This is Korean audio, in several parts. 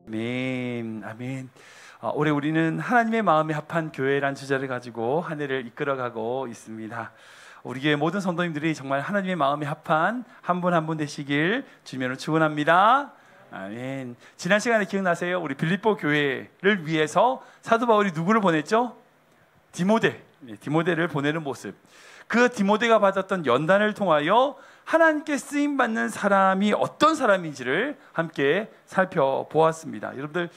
아멘, 아멘. 올해 우리는 하나님의 마음에 합한 교회란 주제를 가지고 한 해를 이끌어가고 있습니다. 우리 교회 모든 성도님들이 정말 하나님의 마음에 합한 한 분 한 분 되시길 주님으로 축원합니다. 아멘. 지난 시간에 기억나세요? 우리 빌립보 교회를 위해서 사도 바울이 누구를 보냈죠? 디모데를 보내는 모습. 그 디모데가 받았던 연단을 통하여 하나님께 쓰임받는 사람이 어떤 사람인지를 함께 살펴보았습니다. 여러분들,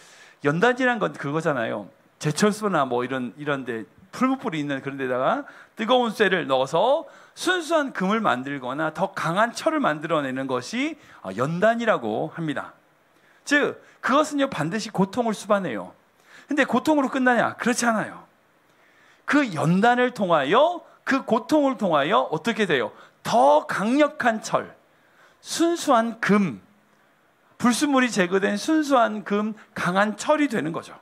연단이란 건 그거잖아요. 제철소나 뭐 이런데 풀무불이 있는 그런 데다가 뜨거운 쇠를 넣어서 순수한 금을 만들거나 더 강한 철을 만들어내는 것이 연단이라고 합니다. 즉, 그것은요 반드시 고통을 수반해요. 근데 고통으로 끝나냐? 그렇지 않아요. 그 연단을 통하여, 그 고통을 통하여 어떻게 돼요? 더 강력한 철, 순수한 금, 불순물이 제거된 순수한 금, 강한 철이 되는 거죠.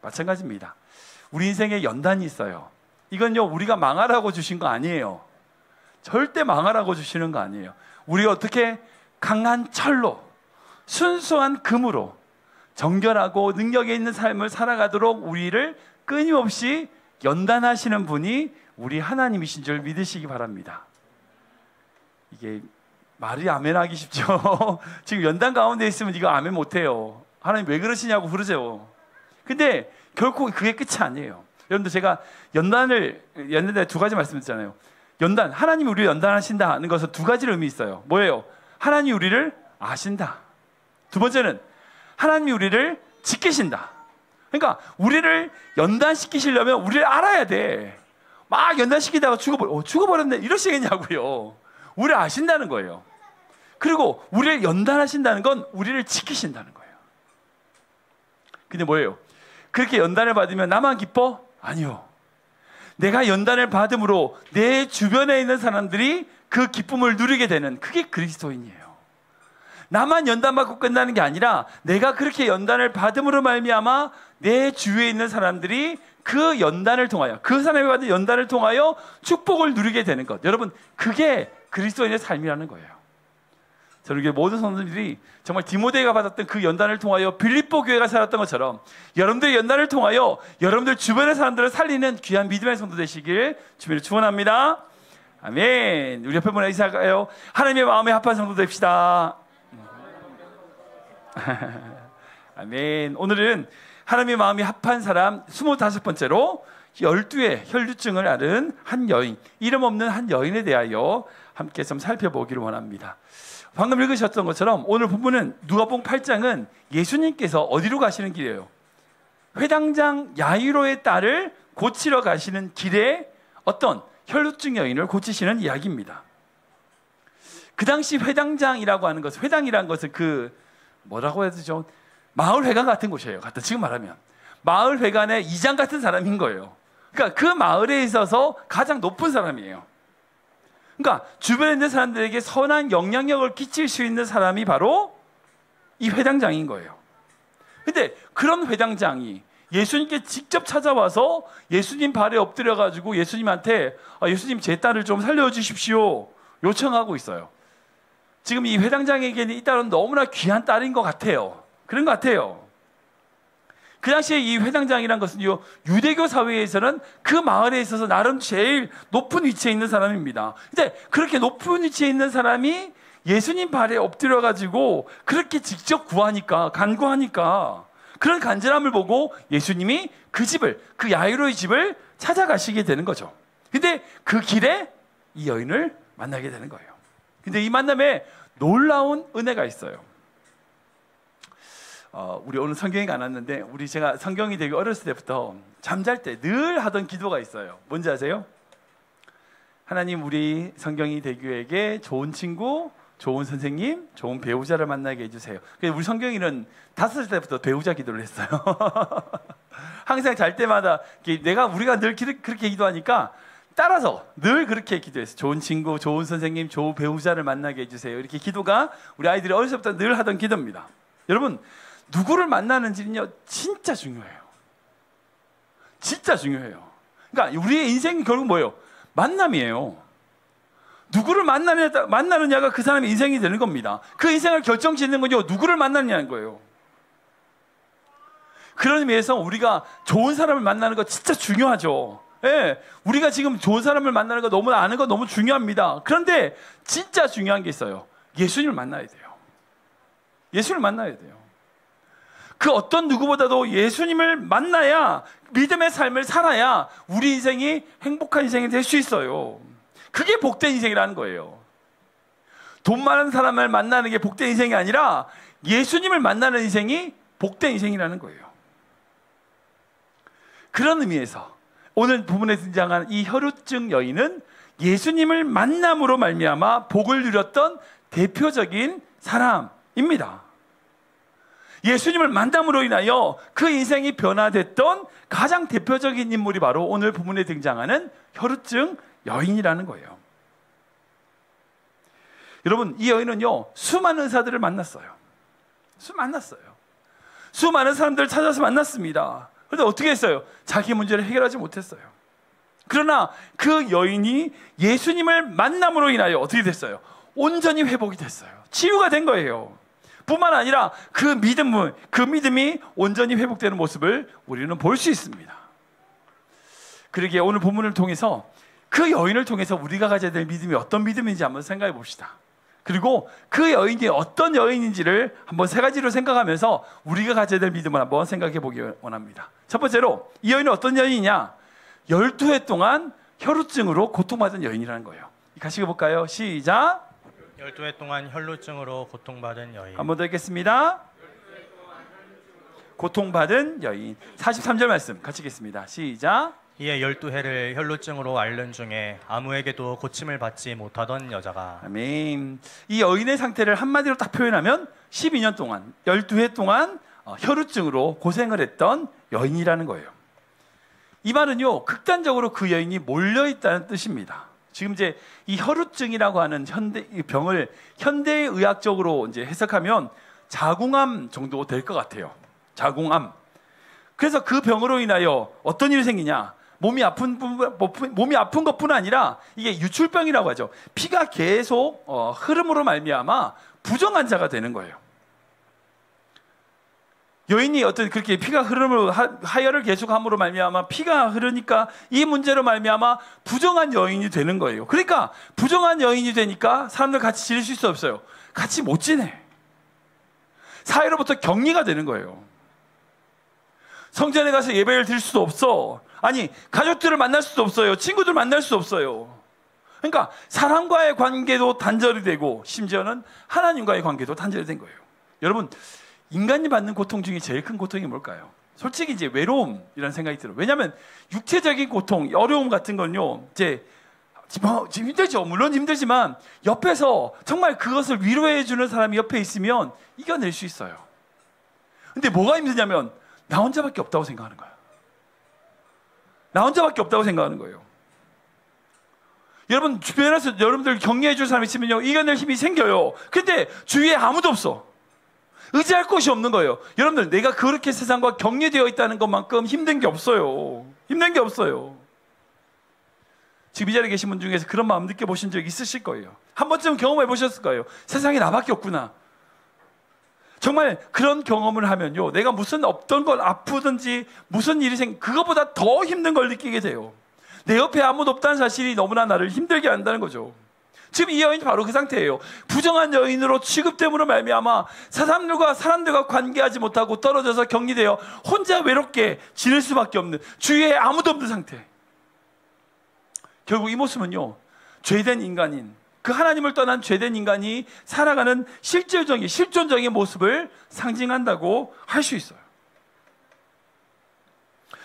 마찬가지입니다. 우리 인생에 연단이 있어요. 이건요 우리가 망하라고 주신 거 아니에요. 절대 망하라고 주시는 거 아니에요. 우리가 어떻게 강한 철로, 순수한 금으로 정결하고 능력에 있는 삶을 살아가도록 우리를 끊임없이 연단하시는 분이 우리 하나님이신 줄 믿으시기 바랍니다. 이게 말이 아멘하기 쉽죠. 지금 연단 가운데 있으면 이거 아멘 못해요. 하나님 왜 그러시냐고 그러죠. 근데 결코 그게 끝이 아니에요. 여러분들, 제가 연단에 두 가지 말씀드렸잖아요. 연단, 하나님이 우리를 연단하신다 하는 것은 두 가지 의미 있어요. 뭐예요? 하나님이 우리를 아신다. 두 번째는 하나님이 우리를 지키신다. 그러니까 우리를 연단시키시려면 우리를 알아야 돼. 막 연단시키다가 죽어버렸네 이러시겠냐고요. 우리를 아신다는 거예요. 그리고 우리를 연단하신다는 건 우리를 지키신다는 거예요. 근데 뭐예요? 그렇게 연단을 받으면 나만 기뻐? 아니요. 내가 연단을 받음으로 내 주변에 있는 사람들이 그 기쁨을 누리게 되는, 그게 그리스도인이에요. 나만 연단받고 끝나는 게 아니라 내가 그렇게 연단을 받음으로 말미암아 내 주위에 있는 사람들이 그 연단을 통하여, 그 사람이 받은 연단을 통하여 축복을 누리게 되는 것. 여러분, 그게 그리스도인의 삶이라는 거예요. 저는 이게 모든 성도들이 정말 디모데가 받았던 그 연단을 통하여 빌립보 교회가 살았던 것처럼 여러분들의 연단을 통하여 여러분들 주변의 사람들을 살리는 귀한 믿음의 성도 되시길 주님으로 축원합니다. 아멘. 우리 옆에 분에 인사할까요? 하나님의 마음에 합한 성도 됩시다. 아멘. 오늘은 하나님의 마음이 합한 사람 25번째로 12의 혈류증을 앓은 한 여인, 이름 없는 한 여인에 대하여 함께 좀 살펴보기를 원합니다. 방금 읽으셨던 것처럼 오늘 본문은 누가복음 8장은 예수님께서 어디로 가시는 길이에요? 회당장 야이로의 딸을 고치러 가시는 길에 어떤 혈류증 여인을 고치시는 이야기입니다. 그 당시 회당장이라고 하는 것은, 회당이라는 것은 뭐라고 해야 되죠? 마을 회관 같은 곳이에요. 지금 말하면 마을 회관의 이장 같은 사람인 거예요. 그러니까 그 마을에 있어서 가장 높은 사람이에요. 그러니까 주변에 있는 사람들에게 선한 영향력을 끼칠 수 있는 사람이 바로 이 회당장인 거예요. 근데 그런 회당장이 예수님께 직접 찾아와서 예수님 발에 엎드려 가지고 예수님한테 예수님, 제 딸을 좀 살려주십시오 요청하고 있어요. 지금 이 회당장에게는 이 딸은 너무나 귀한 딸인 것 같아요. 그런 것 같아요. 그 당시에 이 회당장이란 것은요, 유대교 사회에서는 그 마을에 있어서 나름 제일 높은 위치에 있는 사람입니다. 근데 그렇게 높은 위치에 있는 사람이 예수님 발에 엎드려 가지고 그렇게 직접 간구하니까 그런 간절함을 보고 예수님이 그 집을, 그 야이로의 집을 찾아가시게 되는 거죠. 근데 그 길에 이 여인을 만나게 되는 거예요. 근데 이 만남에 놀라운 은혜가 있어요. 우리 오늘 성경에 안 왔는데, 제가 성경이 되게 어렸을 때부터 잠잘 때 늘 하던 기도가 있어요. 뭔지 아세요? 하나님, 우리 성경이 대교에게 좋은 친구, 좋은 선생님, 좋은 배우자를 만나게 해주세요. 그래서 우리 성경이는 5살 때부터 배우자 기도를 했어요. 항상 잘 때마다 우리가 늘 그렇게 기도하니까 따라서 늘 그렇게 기도했어요. 좋은 친구, 좋은 선생님, 좋은 배우자를 만나게 해주세요. 이렇게 기도가 우리 아이들이 어렸을 때부터 늘 하던 기도입니다. 여러분, 누구를 만나는지는요 진짜 중요해요. 진짜 중요해요. 그러니까 우리의 인생이 결국 뭐예요? 만남이에요. 누구를 만나느냐가 그 사람의 인생이 되는 겁니다. 그 인생을 결정짓는 건요 누구를 만나느냐는 거예요. 그런 의미에서 우리가 좋은 사람을 만나는 거 진짜 중요하죠. 예, 우리가 지금 좋은 사람을 만나는 거 너무 아는 거 너무 중요합니다. 그런데 진짜 중요한 게 있어요. 예수님을 만나야 돼요. 예수님을 만나야 돼요. 그 어떤 누구보다도 예수님을 만나야, 믿음의 삶을 살아야 우리 인생이 행복한 인생이 될 수 있어요. 그게 복된 인생이라는 거예요. 돈 많은 사람을 만나는 게 복된 인생이 아니라 예수님을 만나는 인생이 복된 인생이라는 거예요. 그런 의미에서 오늘 부분에 등장한 이 혈루증 여인은 예수님을 만남으로 말미암아 복을 누렸던 대표적인 사람입니다. 예수님을 만남으로 인하여 그 인생이 변화됐던 가장 대표적인 인물이 바로 오늘 부분에 등장하는 혈루증 여인이라는 거예요. 여러분, 이 여인은요, 수많은 의사들을 만났어요. 수많은 사람들을 찾아서 만났습니다. 그런데 어떻게 했어요? 자기 문제를 해결하지 못했어요. 그러나 그 여인이 예수님을 만남으로 인하여 어떻게 됐어요? 온전히 회복이 됐어요. 치유가 된 거예요. 뿐만 아니라 그 믿음이 온전히 회복되는 모습을 우리는 볼 수 있습니다. 그러기에 오늘 본문을 통해서 그 여인을 통해서 우리가 가져야 될 믿음이 어떤 믿음인지 한번 생각해 봅시다. 그리고 그 여인이 어떤 여인인지를 한번 세 가지로 생각하면서 우리가 가져야 될 믿음을 한번 생각해 보기 원합니다. 첫 번째로 이 여인은 어떤 여인이냐? 12해 동안 혈루증으로 고통받은 여인이라는 거예요. 같이 볼까요? 시작. 12해 동안 혈루증으로 고통받은 여인. 한번 더 읽겠습니다. 고통받은 여인. 43절 말씀 같이 읽겠습니다. 시작. 이에 12해를 혈루증으로 앓는 중에 아무에게도 고침을 받지 못하던 여자가. 아멘. 이 여인의 상태를 한마디로 딱 표현하면 12년 동안 12해 동안 혈루증으로 고생을 했던 여인이라는 거예요. 이 말은요, 극단적으로 그 여인이 몰려있다는 뜻입니다. 지금 이제 이 혈루증이라고 하는 병을 현대의학적으로 이제 해석하면 자궁암 정도 될 것 같아요. 자궁암. 그래서 그 병으로 인하여 어떤 일이 생기냐? 몸이 아픈 것뿐 아니라 이게 유출병이라고 하죠. 피가 계속 흐름으로 말미암아 부정환자가 되는 거예요. 여인이 어떤 그렇게 피가 흐름으로 하혈을 계속함으로 말미암아 피가 흐르니까 이 문제로 말미암아 부정한 여인이 되는 거예요. 그러니까 부정한 여인이 되니까 사람들 같이 지낼 수 없어요. 같이 못 지내. 사회로부터 격리가 되는 거예요. 성전에 가서 예배를 드릴 수도 없어. 아니, 가족들을 만날 수도 없어요. 친구들 만날 수 없어요. 그러니까 사람과의 관계도 단절이 되고 심지어는 하나님과의 관계도 단절이 된 거예요. 여러분, 인간이 받는 고통 중에 제일 큰 고통이 뭘까요? 솔직히 이제 외로움이라는 생각이 들어요. 왜냐하면 육체적인 고통, 어려움 같은 건요, 이제 지금 힘들죠. 물론 힘들지만 옆에서 정말 그것을 위로해주는 사람이 옆에 있으면 이겨낼 수 있어요. 근데 뭐가 힘드냐면 나 혼자밖에 없다고 생각하는 거야. 나 혼자밖에 없다고 생각하는 거예요. 여러분 주변에서 여러분들 격려해 줄 사람이 있으면요, 이겨낼 힘이 생겨요. 근데 주위에 아무도 없어. 의지할 곳이 없는 거예요. 여러분들, 내가 그렇게 세상과 격려되어 있다는 것만큼 힘든 게 없어요. 힘든 게 없어요. 지금 이 자리에 계신 분 중에서 그런 마음 느껴보신 적 있으실 거예요. 한 번쯤 경험해 보셨을 거예요. 세상에 나밖에 없구나. 정말 그런 경험을 하면요, 내가 무슨 어떤 걸 아프든지 무슨 일이 그거보다 더 힘든 걸 느끼게 돼요. 내 옆에 아무도 없다는 사실이 너무나 나를 힘들게 한다는 거죠. 지금 이 여인이 바로 그 상태예요. 부정한 여인으로 취급됨으로 말미암아 사람들과 관계하지 못하고 떨어져서 격리되어 혼자 외롭게 지낼 수밖에 없는, 주위에 아무도 없는 상태. 결국 이 모습은요, 죄된 인간인, 그 하나님을 떠난 죄된 인간이 살아가는 실존적인 모습을 상징한다고 할 수 있어요.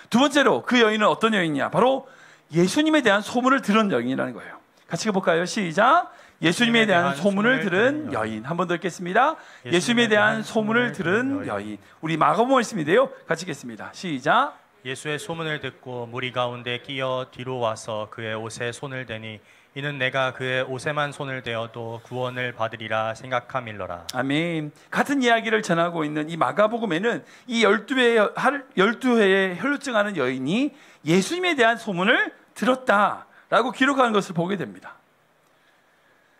두 번째로 그 여인은 어떤 여인이냐? 바로 예수님에 대한 소문을 들은 여인이라는 거예요. 같이 볼까요? 시작. 예수님에 대한 소문을 들은 여인. 한 번 더 읽겠습니다. 예수님에 대한 소문을 들은 여인. 우리 마가복음 말씀인데요, 같이 읽겠습니다. 시작. 예수의 소문을 듣고 무리 가운데 끼어 뒤로 와서 그의 옷에 손을 대니 이는 내가 그의 옷에만 손을 대어도 구원을 받으리라 생각함일러라. 아멘. 같은 이야기를 전하고 있는 이 마가복음에는 이 12회의 혈루증하는 여인이 예수님에 대한 소문을 들었다라고 기록하는 것을 보게 됩니다.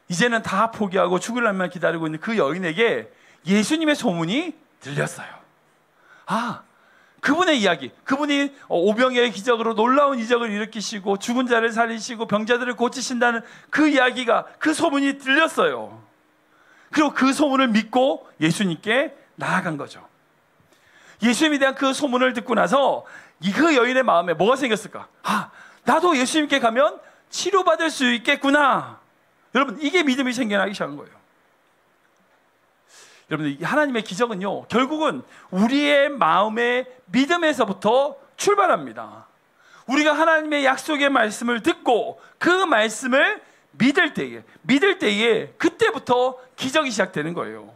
이제는 다 포기하고 죽을 날만 기다리고 있는 그 여인에게 예수님의 소문이 들렸어요. 아, 그분의 이야기, 그분이 오병이어의 기적으로 놀라운 이적을 일으키시고 죽은 자를 살리시고 병자들을 고치신다는 그 이야기가, 그 소문이 들렸어요. 그리고 그 소문을 믿고 예수님께 나아간 거죠. 예수님에 대한 그 소문을 듣고 나서 그 여인의 마음에 뭐가 생겼을까? 아, 나도 예수님께 가면 치료받을 수 있겠구나. 여러분, 이게 믿음이 생겨나기 시작한 거예요. 여러분들, 하나님의 기적은요, 결국은 우리의 마음의 믿음에서부터 출발합니다. 우리가 하나님의 약속의 말씀을 듣고 그 말씀을 믿을 때에 그때부터 기적이 시작되는 거예요.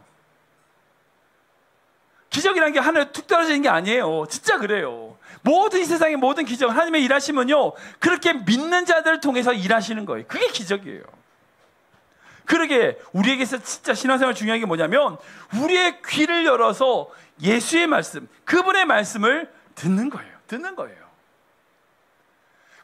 기적이라는 게 하늘에 툭 떨어지는 게 아니에요. 진짜 그래요. 모든 이 세상의 모든 기적, 하나님의 일하심은요, 그렇게 믿는 자들을 통해서 일하시는 거예요. 그게 기적이에요. 그러게 우리에게서 진짜 신앙생활 중요한 게 뭐냐면 우리의 귀를 열어서 예수의 말씀, 그분의 말씀을 듣는 거예요. 듣는 거예요.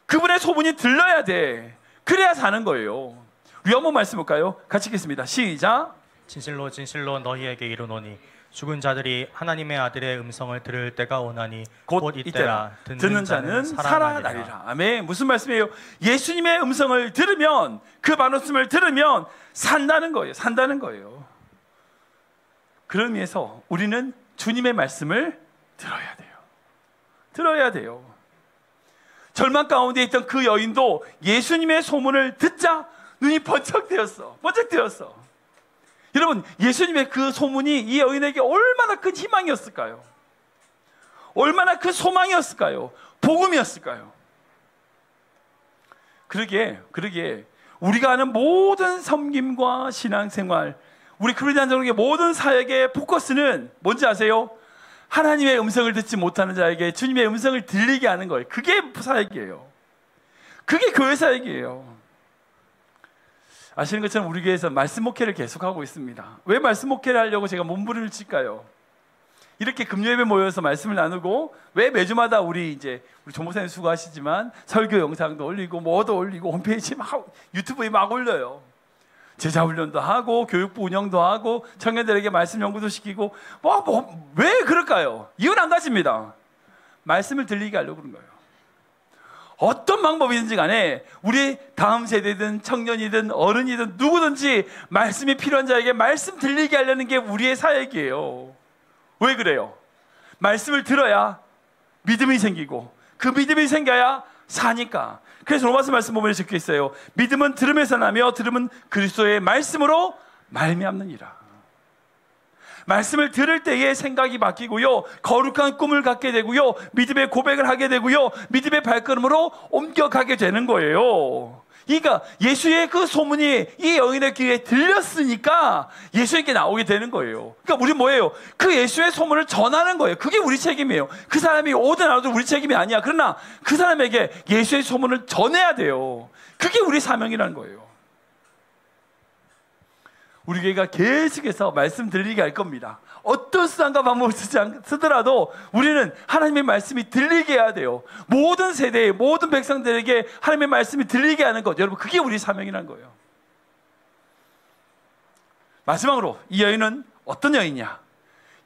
그분의 소문이 들려야 돼. 그래야 사는 거예요. 우리 한번 말씀 볼까요? 같이 읽겠습니다. 시작. 진실로 진실로 너희에게 이르노니 죽은 자들이 하나님의 아들의 음성을 들을 때가 오나니 곧 이때라. 듣는 자는 살아나리라. 아멘. 무슨 말씀이에요? 예수님의 음성을 들으면, 그 말씀을 들으면 산다는 거예요. 산다는 거예요. 그런 의미에서 우리는 주님의 말씀을 들어야 돼요. 들어야 돼요. 절망 가운데 있던 그 여인도 예수님의 소문을 듣자 눈이 번쩍 뜨였어. 번쩍 뜨였어. 여러분, 예수님의 그 소문이 이 여인에게 얼마나 큰 희망이었을까요? 얼마나 큰 소망이었을까요? 복음이었을까요? 그러게 우리가 하는 모든 섬김과 신앙생활, 우리 크리스찬적인 모든 사역의 포커스는 뭔지 아세요? 하나님의 음성을 듣지 못하는 자에게 주님의 음성을 들리게 하는 거예요. 그게 사역이에요. 그게 교회 사역이에요. 아시는 것처럼 우리 교회에서 말씀 목회를 계속하고 있습니다. 왜 말씀 목회를 하려고 제가 몸부림을 칠까요? 이렇게 금요일에 모여서 말씀을 나누고, 왜 매주마다 우리 조목사님 수고하시지만 설교 영상도 올리고 뭐도 올리고 홈페이지 막 유튜브에 막 올려요. 제자 훈련도 하고 교육부 운영도 하고 청년들에게 말씀 연구도 시키고 왜 그럴까요? 이유는 한 가지입니다. 말씀을 들리게 하려고 그런 거예요. 어떤 방법이든지 간에 우리 다음 세대든 청년이든 어른이든 누구든지 말씀이 필요한 자에게 말씀 들리게 하려는 게 우리의 사역이에요. 왜 그래요? 말씀을 들어야 믿음이 생기고 그 믿음이 생겨야 사니까. 그래서 로마서 말씀 보면 적혀 있어요. 믿음은 들음에서 나며 들음은 그리스도의 말씀으로 말미암느니라. 말씀을 들을 때에 생각이 바뀌고요, 거룩한 꿈을 갖게 되고요, 믿음의 고백을 하게 되고요, 믿음의 발걸음으로 옮겨가게 되는 거예요. 그러니까 예수의 그 소문이 이 여인의 귀에 들렸으니까 예수님께 나오게 되는 거예요. 그러니까 우리 뭐예요? 그 예수의 소문을 전하는 거예요. 그게 우리 책임이에요. 그 사람이 오든 안 오든 우리 책임이 아니야. 그러나 그 사람에게 예수의 소문을 전해야 돼요. 그게 우리 사명이라는 거예요. 우리 교회가 계속해서 말씀 들리게 할 겁니다. 어떤 수단과 방법을 쓰더라도 우리는 하나님의 말씀이 들리게 해야 돼요. 모든 세대의 모든 백성들에게 하나님의 말씀이 들리게 하는 것, 여러분, 그게 우리 사명이라는 거예요. 마지막으로 이 여인은 어떤 여인이냐?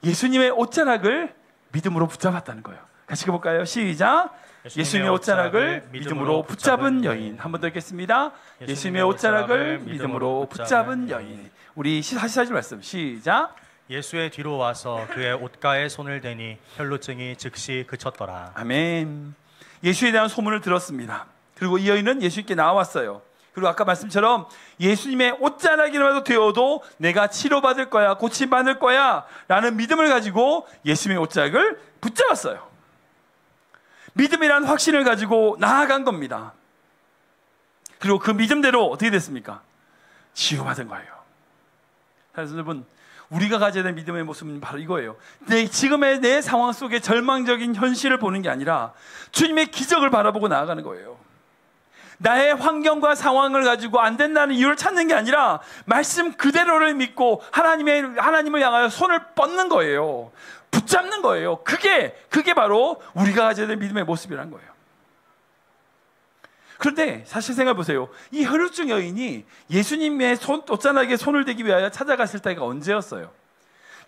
예수님의 옷자락을 믿음으로 붙잡았다는 거예요. 같이 읽어볼까요? 시작. 예수님의 옷자락을 믿음으로 붙잡은 여인. 한 번 더 읽겠습니다. 예수님의 옷자락을 믿음으로 붙잡은 여인. 우리 44절 말씀 시작. 예수의 뒤로 와서 그의 옷가에 손을 대니 혈루증이 즉시 그쳤더라. 아멘. 예수에 대한 소문을 들었습니다. 그리고 이 여인은 예수님께 나왔어요. 그리고 아까 말씀처럼 예수님의 옷자락이라도 되어도 내가 치료받을 거야, 고침받을 거야 라는 믿음을 가지고 예수님의 옷자락을 붙잡았어요. 믿음이란 확신을 가지고 나아간 겁니다. 그리고 그 믿음대로 어떻게 됐습니까? 치유받은 거예요. 그래서 여러분, 우리가 가져야 될 믿음의 모습은 바로 이거예요. 지금의 내 상황 속에 절망적인 현실을 보는 게 아니라 주님의 기적을 바라보고 나아가는 거예요. 나의 환경과 상황을 가지고 안 된다는 이유를 찾는 게 아니라 말씀 그대로를 믿고 하나님을 향하여 손을 뻗는 거예요. 붙잡는 거예요. 그게 바로 우리가 가져야 될 믿음의 모습이라는 거예요. 그런데 사실 생각해 보세요. 이 혈루증 여인이 예수님의 옷자락에 손을 대기 위하여 찾아갔을 때가 언제였어요?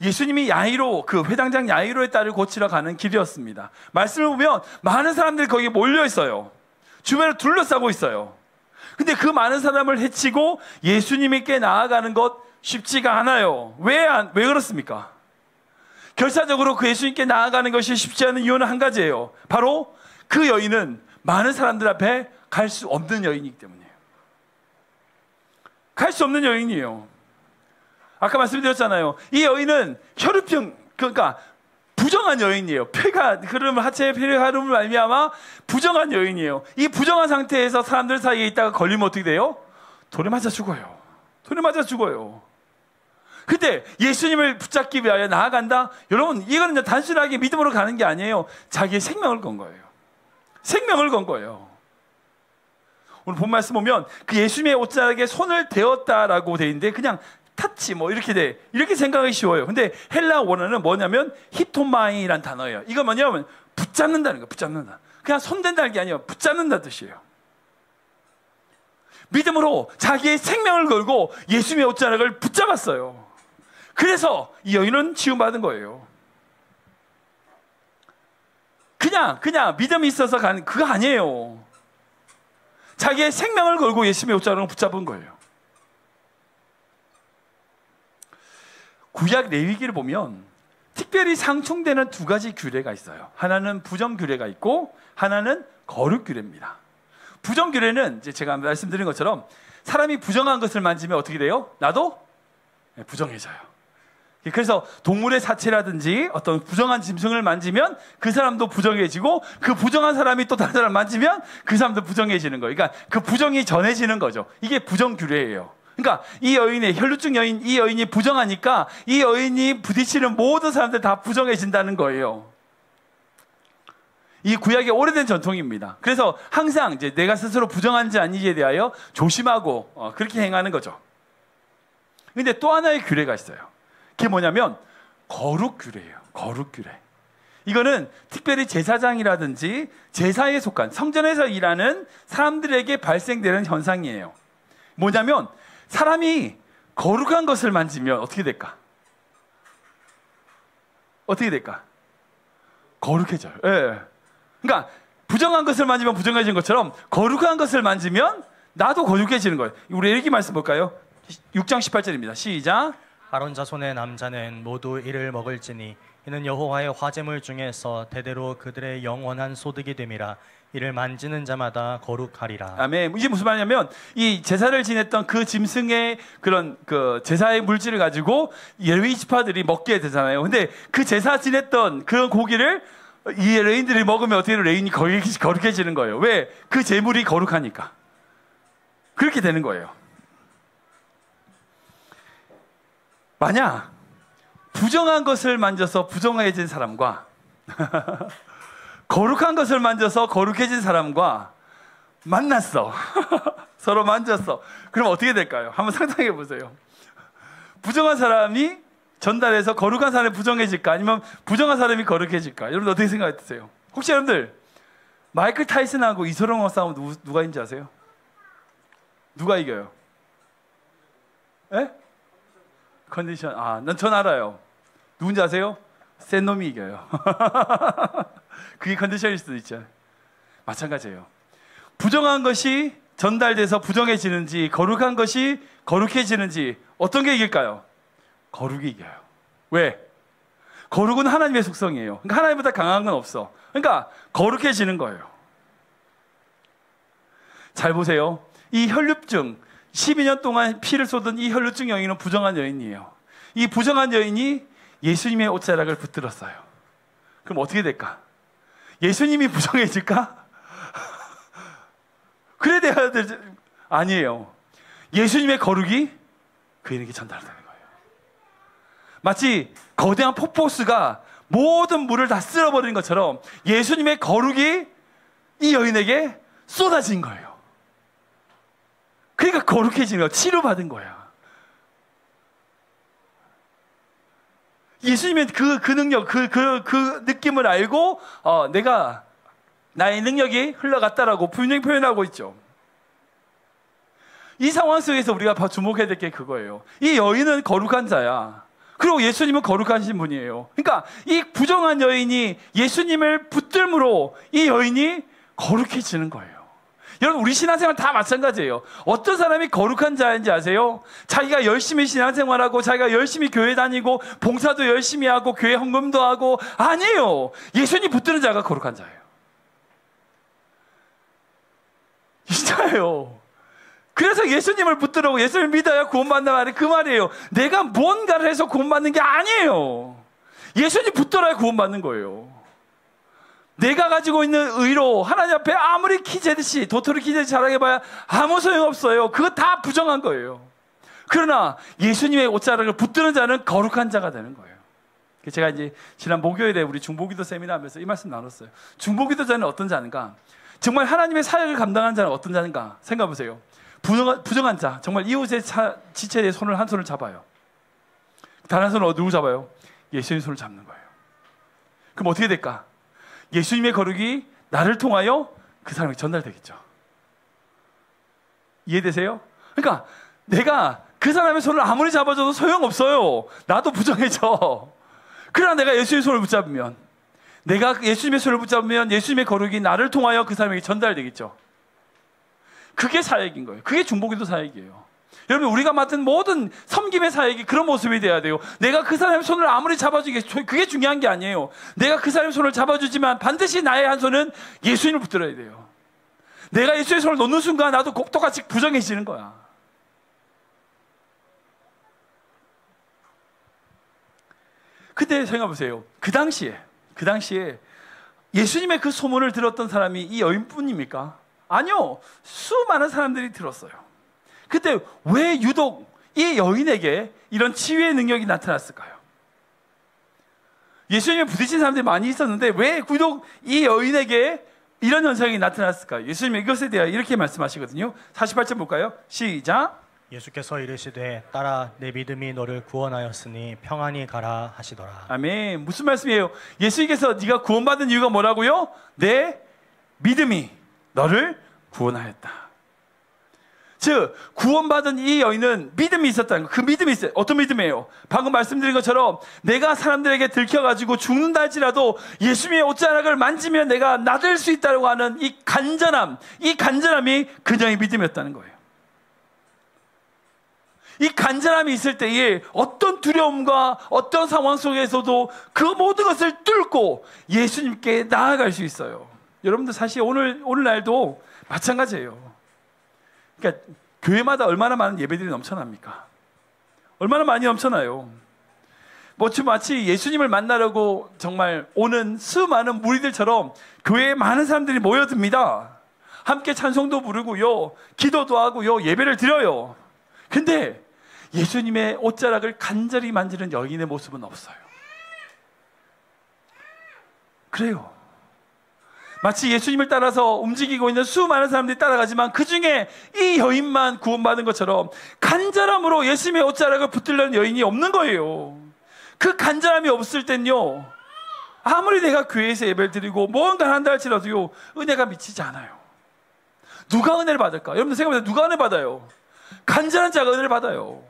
예수님이 야이로, 그 회당장 야이로의 딸을 고치러 가는 길이었습니다. 말씀을 보면 많은 사람들이 거기에 몰려 있어요. 주변을 둘러싸고 있어요. 근데 그 많은 사람을 해치고 예수님께 나아가는 것 쉽지가 않아요. 왜 그렇습니까? 결사적으로 그 예수님께 나아가는 것이 쉽지 않은 이유는 한 가지예요. 바로 그 여인은 많은 사람들 앞에 갈 수 없는 여인이기 때문이에요. 갈 수 없는 여인이에요. 아까 말씀드렸잖아요. 이 여인은 혈루병, 그러니까 부정한 여인이에요. 폐가 흐름을, 하체의 폐가 흐름을 말미암아 부정한 여인이에요. 이 부정한 상태에서 사람들 사이에 있다가 걸리면 어떻게 돼요? 돌에 맞아 죽어요. 돌에 맞아 죽어요. 근데 예수님을 붙잡기 위하여 나아간다? 여러분, 이거는 단순하게 믿음으로 가는 게 아니에요. 자기의 생명을 건 거예요. 생명을 건 거예요. 오늘 본 말씀 보면 그 예수님의 옷자락에 손을 대었다라고 돼 있는데 그냥 타치 뭐 이렇게 돼. 이렇게 생각하기 쉬워요. 근데 헬라 원어는 뭐냐면 히토마이라는 단어예요. 이거 뭐냐면 붙잡는다는 거예요. 붙잡는다. 그냥 손댄다는 게 아니에요. 붙잡는다 뜻이에요. 믿음으로 자기의 생명을 걸고 예수님의 옷자락을 붙잡았어요. 그래서 이 여인은 치유받은 거예요. 그냥 믿음이 있어서 가는 그거 아니에요. 자기의 생명을 걸고 예수님의 옷자락을 붙잡은 거예요. 구약 레위기를 보면 특별히 상충되는 두 가지 규례가 있어요. 하나는 부정 규례가 있고 하나는 거룩 규례입니다. 부정 규례는 이제 제가 말씀드린 것처럼 사람이 부정한 것을 만지면 어떻게 돼요? 나도 부정해져요. 그래서 동물의 사체라든지 어떤 부정한 짐승을 만지면 그 사람도 부정해지고 그 부정한 사람이 또 다른 사람 만지면 그 사람도 부정해지는 거예요. 그러니까 그 부정이 전해지는 거죠. 이게 부정 규례예요. 그러니까 이 여인의 혈루증 여인, 이 여인이 부정하니까 이 여인이 부딪히는 모든 사람들 다 부정해진다는 거예요. 이 구약의 오래된 전통입니다. 그래서 항상 이제 내가 스스로 부정한지 아닌지에 대하여 조심하고 그렇게 행하는 거죠. 근데 또 하나의 규례가 있어요. 그게 뭐냐면 거룩 규례예요. 거룩 규례. 이거는 특별히 제사장이라든지 제사에 속한 성전에서 일하는 사람들에게 발생되는 현상이에요. 뭐냐면 사람이 거룩한 것을 만지면 어떻게 될까? 어떻게 될까? 거룩해져요. 예. 그러니까 부정한 것을 만지면 부정해지는 것처럼 거룩한 것을 만지면 나도 거룩해지는 거예요. 우리 레위기 말씀 볼까요? 6장 18절입니다. 시작. 아론 자손의 남자는 모두 이를 먹을지니 이는 여호와의 화제물 중에서 대대로 그들의 영원한 소득이 됨이라. 이를 만지는 자마다 거룩하리라. 아멘. 이게 무슨 말이냐면 이 제사를 지냈던 그 짐승의 그런 그 제사의 물질을 가지고 레위 지파들이 먹게 되잖아요. 근데 그 제사 지냈던 그런 고기를 이 레인들이 먹으면 어떻게 돼요? 레인이 거룩해지는 거예요. 왜? 그 제물이 거룩하니까. 그렇게 되는 거예요. 만약 부정한 것을 만져서 부정해진 사람과 거룩한 것을 만져서 거룩해진 사람과 만났어. 서로 만졌어. 그럼 어떻게 될까요? 한번 상상해 보세요. 부정한 사람이 전달해서 거룩한 사람이 부정해질까? 아니면 부정한 사람이 거룩해질까? 여러분 어떻게 생각하세요? 혹시 여러분들 마이클 타이슨하고 이소룡 싸움 누가 이긴지 아세요? 누가 이겨요? 에? 컨디션. 전 알아요. 누군지 아세요? 센 놈이 이겨요. 그게 컨디션일 수도 있죠. 마찬가지예요. 부정한 것이 전달돼서 부정해지는지 거룩한 것이 거룩해지는지 어떤 게 이길까요? 거룩이 이겨요. 왜? 거룩은 하나님의 속성이에요. 그러니까 하나님보다 강한 건 없어. 그러니까 거룩해지는 거예요. 잘 보세요. 이 혈루증 12년 동안 피를 쏟은 이 혈루증 여인은 부정한 여인이에요. 이 부정한 여인이 예수님의 옷자락을 붙들었어요. 그럼 어떻게 될까? 예수님이 부정해질까? 그래 돼야 되지. 아니에요. 예수님의 거룩이 그에게 전달되는 거예요. 마치 거대한 폭포수가 모든 물을 다 쓸어버리는 것처럼 예수님의 거룩이 이 여인에게 쏟아진 거예요. 그러니까 거룩해지는 거예요. 치료받은 거야. 예수님의 그 능력, 그 느낌을 알고 내가 나의 능력이 흘러갔다라고 분명히 표현하고 있죠. 이 상황 속에서 우리가 주목해야 될 게 그거예요. 이 여인은 거룩한 자야. 그리고 예수님은 거룩하신 분이에요. 그러니까 이 부정한 여인이 예수님을 붙들므로 이 여인이 거룩해지는 거예요. 여러분, 우리 신앙생활 다 마찬가지예요. 어떤 사람이 거룩한 자인지 아세요? 자기가 열심히 신앙생활하고 자기가 열심히 교회 다니고 봉사도 열심히 하고 교회 헌금도 하고, 아니에요. 예수님 붙드는 자가 거룩한 자예요. 진짜예요. 그래서 예수님을 붙들고 예수님을 믿어야 구원받는 말이 그 말이에요. 내가 뭔가를 해서 구원받는 게 아니에요. 예수님 붙들어야 구원받는 거예요. 내가 가지고 있는 의로 하나님 앞에 아무리 키재듯이 도토리 키재듯이 자랑해봐야 아무 소용없어요. 그거 다 부정한 거예요. 그러나 예수님의 옷자락을 붙드는 자는 거룩한 자가 되는 거예요. 제가 이제 지난 목요일에 우리 중보기도 세미나 하면서 이 말씀 나눴어요. 중보기도자는 어떤 자인가? 정말 하나님의 사역을 감당하는 자는 어떤 자인가? 생각해보세요. 부정한 자, 정말 이웃의 지체의 손을 한 손을 잡아요. 다른 한 손을 누구 잡아요? 예수님의 손을 잡는 거예요. 그럼 어떻게 될까? 예수님의 거룩이 나를 통하여 그 사람에게 전달되겠죠. 이해되세요? 그러니까 내가 그 사람의 손을 아무리 잡아줘도 소용없어요. 나도 부정해져. 그러나 내가 예수님의 손을 붙잡으면, 내가 예수님의 손을 붙잡으면 예수님의 거룩이 나를 통하여 그 사람에게 전달되겠죠. 그게 사역인 거예요. 그게 중보기도 사역이에요. 여러분, 우리가 맡은 모든 섬김의 사역이 그런 모습이 돼야 돼요. 내가 그 사람의 손을 아무리 잡아주게, 그게 중요한 게 아니에요. 내가 그 사람의 손을 잡아주지만 반드시 나의 한 손은 예수님을 붙들어야 돼요. 내가 예수의 손을 놓는 순간 나도 똑같이 부정해지는 거야. 그때 생각해보세요. 그 당시에 예수님의 그 소문을 들었던 사람이 이 여인뿐입니까? 아니요. 수많은 사람들이 들었어요. 그때 왜 유독 이 여인에게 이런 치유의 능력이 나타났을까요? 예수님에 부딪힌 사람들이 많이 있었는데 왜 유독 이 여인에게 이런 현상이 나타났을까요? 예수님이 이것에 대하여 이렇게 말씀하시거든요. 48절 볼까요? 시작. 예수께서 이르시되 딸아 내 믿음이 너를 구원하였으니 평안히 가라 하시더라. 아멘. 무슨 말씀이에요? 예수님께서 네가 구원받은 이유가 뭐라고요? 내 믿음이 너를 구원하였다. 즉 구원받은 이 여인은 믿음이 있었다는 거. 그 믿음이 있어요. 어떤 믿음이에요? 방금 말씀드린 것처럼 내가 사람들에게 들켜가지고 죽는다 할지라도 예수님의 옷자락을 만지면 내가 나들 수 있다고 하는 이 간절함이 그녀의 믿음이었다는 거예요. 이 간절함이 있을 때에 어떤 두려움과 어떤 상황 속에서도 그 모든 것을 뚫고 예수님께 나아갈 수 있어요. 여러분들 사실 오늘날도 마찬가지예요. 그러니까 교회마다 얼마나 많은 예배들이 넘쳐납니까? 얼마나 많이 넘쳐나요. 마치 예수님을 만나려고 정말 오는 수많은 무리들처럼 교회에 많은 사람들이 모여듭니다. 함께 찬송도 부르고요, 기도도 하고요, 예배를 드려요. 근데 예수님의 옷자락을 간절히 만지는 여인의 모습은 없어요. 그래요. 마치 예수님을 따라서 움직이고 있는 수많은 사람들이 따라가지만 그 중에 이 여인만 구원받은 것처럼 간절함으로 예수님의 옷자락을 붙들려는 여인이 없는 거예요. 그 간절함이 없을 땐요, 아무리 내가 교회에서 예배를 드리고 뭔가 한다 할지라도요, 은혜가 미치지 않아요. 누가 은혜를 받을까? 여러분들 생각해보세요. 누가 은혜 받아요? 간절한 자가 은혜를 받아요.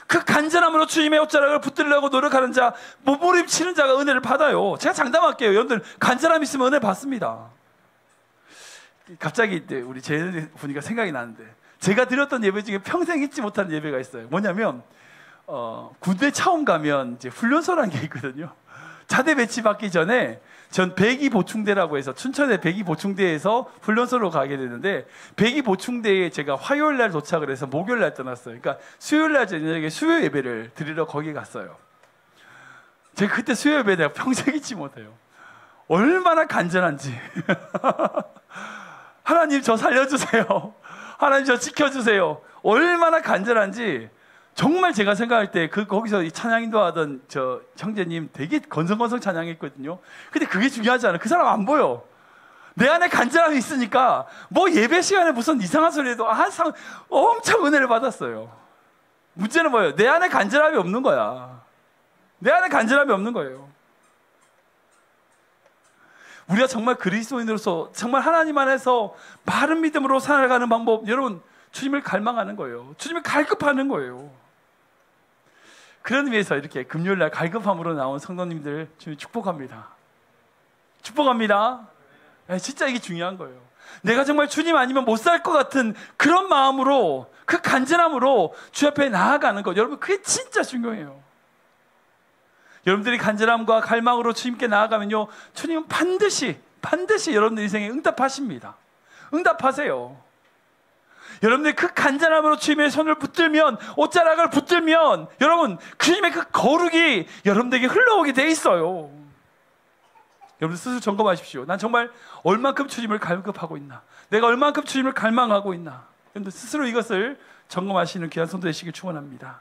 그 간절함으로 주님의 옷자락을 붙들려고 노력하는 자, 몸부림치는 자가 은혜를 받아요. 제가 장담할게요. 여러분들 간절함 있으면 은혜 받습니다. 갑자기 우리 제 보니까 생각이 나는데, 제가 드렸던 예배 중에 평생 잊지 못하는 예배가 있어요. 뭐냐면 군대 차원 가면 이제 훈련소라는 게 있거든요. 자대 배치 받기 전에 전 백이 보충대라고 해서 춘천의 백이 보충대에서 훈련소로 가게 되는데, 백이 보충대에 제가 화요일 날 도착을 해서 목요일 날 떠났어요. 그러니까 수요일 날 저녁에 수요 예배를 드리러 거기 갔어요. 제가 그때 수요 예배 내가 평생 잊지 못해요. 얼마나 간절한지. 하나님 저 살려주세요. 하나님 저 지켜주세요. 얼마나 간절한지. 정말 제가 생각할 때 거기서 이 찬양인도 하던 저 형제님 되게 건성건성 찬양했거든요. 근데 그게 중요하지 않아요. 그 사람 안 보여. 내 안에 간절함이 있으니까 뭐 예배 시간에 무슨 이상한 소리 해도 항상 엄청 은혜를 받았어요. 문제는 뭐예요? 내 안에 간절함이 없는 거야. 내 안에 간절함이 없는 거예요. 우리가 정말 그리스도인으로서 정말 하나님 안에서 바른 믿음으로 살아가는 방법, 여러분, 주님을 갈망하는 거예요. 주님을 갈급하는 거예요. 그런 의미에서 이렇게 금요일날 갈급함으로 나온 성도님들 주님 축복합니다. 축복합니다. 네, 진짜 이게 중요한 거예요. 내가 정말 주님 아니면 못 살 것 같은 그런 마음으로, 그 간절함으로 주 앞에 나아가는 것, 여러분 그게 진짜 중요해요. 여러분들이 간절함과 갈망으로 주님께 나아가면요, 주님은 반드시 여러분들 인생에 응답하십니다. 응답하세요. 여러분들이 그 간절함으로 주님의 손을 붙들면, 옷자락을 붙들면, 여러분 주님의 그 거룩이 여러분들에게 흘러오게 돼 있어요. 여러분 스스로 점검하십시오. 난 정말 얼만큼 주님을 갈급하고 있나, 내가 얼만큼 주님을 갈망하고 있나. 여러분들 스스로 이것을 점검하시는 귀한 성도 되시길 축원합니다.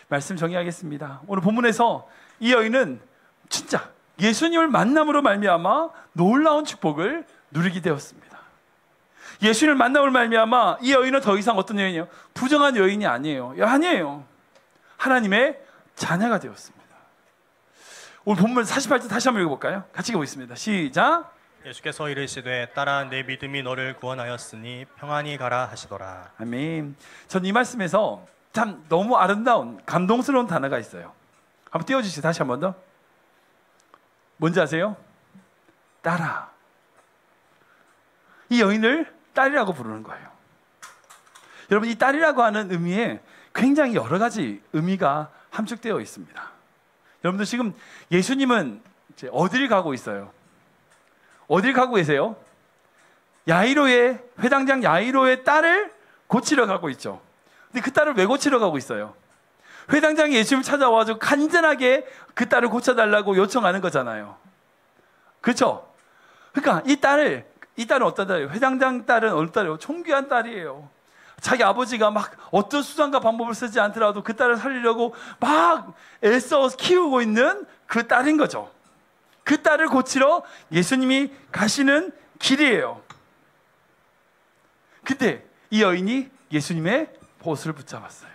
말씀 정리하겠습니다. 오늘 본문에서 이 여인은 진짜 예수님을 만남으로 말미암아 놀라운 축복을 누리게 되었습니다. 예수님을 만남으로 말미암아 이 여인은 더 이상 어떤 여인이에요? 부정한 여인이 아니에요. 아니에요. 하나님의 자녀가 되었습니다. 오늘 본문 48절 다시 한번 읽어볼까요? 같이 읽어보겠습니다. 시작. 예수께서 이르시되 딸아 내 믿음이 너를 구원하였으니 평안히 가라 하시더라. 아멘. 전 이 말씀에서 참 너무 아름다운 감동스러운 단어가 있어요. 한번 띄워주시죠. 다시 한 번 더. 뭔지 아세요? 딸아. 이 여인을 딸이라고 부르는 거예요. 여러분 이 딸이라고 하는 의미에 굉장히 여러 가지 의미가 함축되어 있습니다. 여러분들 지금 예수님은 이제 어디를 가고 있어요? 어딜 가고 계세요? 야이로의, 회당장 야이로의 딸을 고치러 가고 있죠. 근데 그 딸을 왜 고치러 가고 있어요? 회당장이 예수님을 찾아와서 간절하게 그 딸을 고쳐달라고 요청하는 거잖아요. 그렇죠? 그러니까 이 딸은 어떤 딸이에요? 회당장 딸은 어떤 딸이에요? 존귀한 딸이에요. 자기 아버지가 막 어떤 수단과 방법을 쓰지 않더라도 그 딸을 살리려고 막 애써 키우고 있는 그 딸인 거죠. 그 딸을 고치러 예수님이 가시는 길이에요. 근데 이 여인이 예수님의 보호를 붙잡았어요.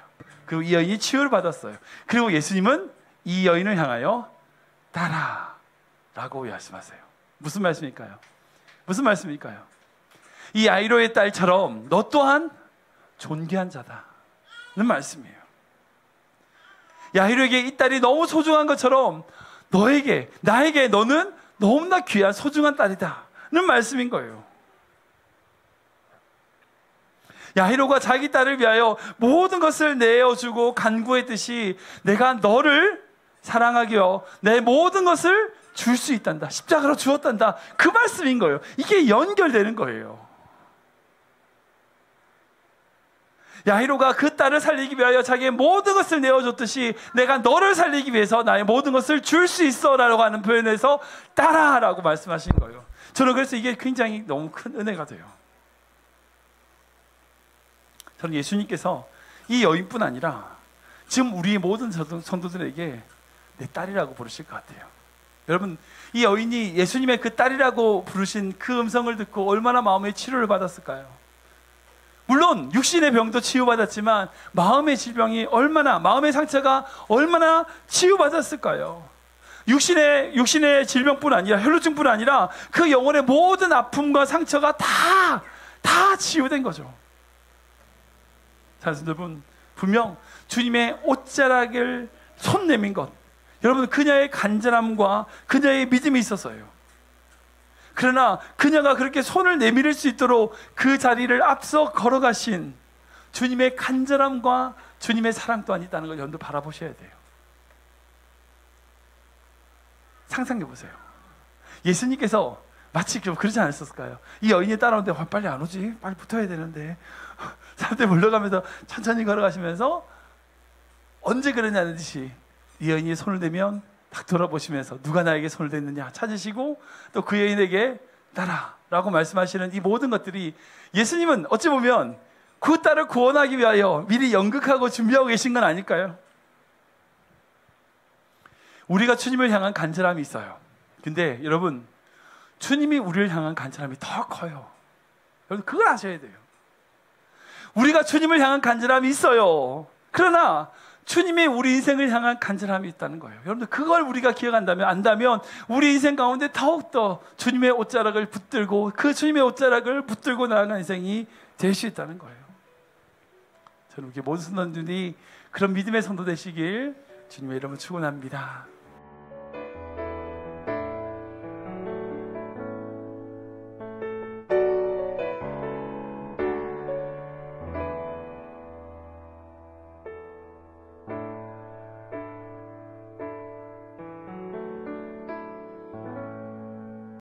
그리고 이 여인이 치유를 받았어요. 그리고 예수님은 이 여인을 향하여 따라 라고 말씀하세요. 무슨 말씀일까요? 무슨 말씀일까요? 이 야이로의 딸처럼 너 또한 존귀한 자다는 말씀이에요. 야이로에게 이 딸이 너무 소중한 것처럼 나에게 너는 너무나 귀한 소중한 딸이다는 말씀인 거예요. 야이로가 자기 딸을 위하여 모든 것을 내어주고 간구했듯이 내가 너를 사랑하기 위하여 내 모든 것을 줄 수 있단다. 십자가로 주었단다. 그 말씀인 거예요. 이게 연결되는 거예요. 야이로가 그 딸을 살리기 위하여 자기의 모든 것을 내어줬듯이 내가 너를 살리기 위해서 나의 모든 것을 줄 수 있어 라고 하는 표현에서 따라라고 말씀하신 거예요. 저는 그래서 이게 굉장히 너무 큰 은혜가 돼요. 저는 예수님께서 이 여인뿐 아니라 지금 우리 모든 성도들에게 내 딸이라고 부르실 것 같아요. 여러분 이 여인이 예수님의 그 딸이라고 부르신 그 음성을 듣고 얼마나 마음의 치료를 받았을까요? 물론 육신의 병도 치유받았지만 마음의 질병이 마음의 상처가 얼마나 치유받았을까요? 육신의 질병뿐 아니라 혈루증뿐 아니라 그 영혼의 모든 아픔과 상처가 다 치유된 거죠. 사실 여러분 분명 주님의 옷자락을 손 내민 것, 여러분 그녀의 간절함과 그녀의 믿음이 있었어요. 그러나 그녀가 그렇게 손을 내밀 수 있도록 그 자리를 앞서 걸어가신 주님의 간절함과 주님의 사랑 또한 있다는 걸 여러분들 바라보셔야 돼요. 상상해 보세요. 예수님께서 마치 좀 그러지 않았을까요? 이 여인이 따라오는데 빨리 안 오지? 빨리 붙어야 되는데 사람들이 몰려가면서 천천히 걸어가시면서 언제 그러냐는 듯이 이 여인이 손을 대면 딱 돌아보시면서 누가 나에게 손을 댔느냐 찾으시고 또 그 여인에게 따라라고 말씀하시는 이 모든 것들이 예수님은 어찌 보면 그 딸을 구원하기 위하여 미리 연극하고 준비하고 계신 건 아닐까요? 우리가 주님을 향한 간절함이 있어요. 근데 여러분 주님이 우리를 향한 간절함이 더 커요. 여러분 그걸 아셔야 돼요. 우리가 주님을 향한 간절함이 있어요. 그러나 주님이 우리 인생을 향한 간절함이 있다는 거예요. 여러분들 그걸 우리가 안다면 우리 인생 가운데 더욱더 주님의 옷자락을 붙들고 그 주님의 옷자락을 붙들고 나아가는 인생이 될 수 있다는 거예요. 저는 우리 모든 성도들이 그런 믿음의 성도 되시길 주님의 이름으로 축원합니다.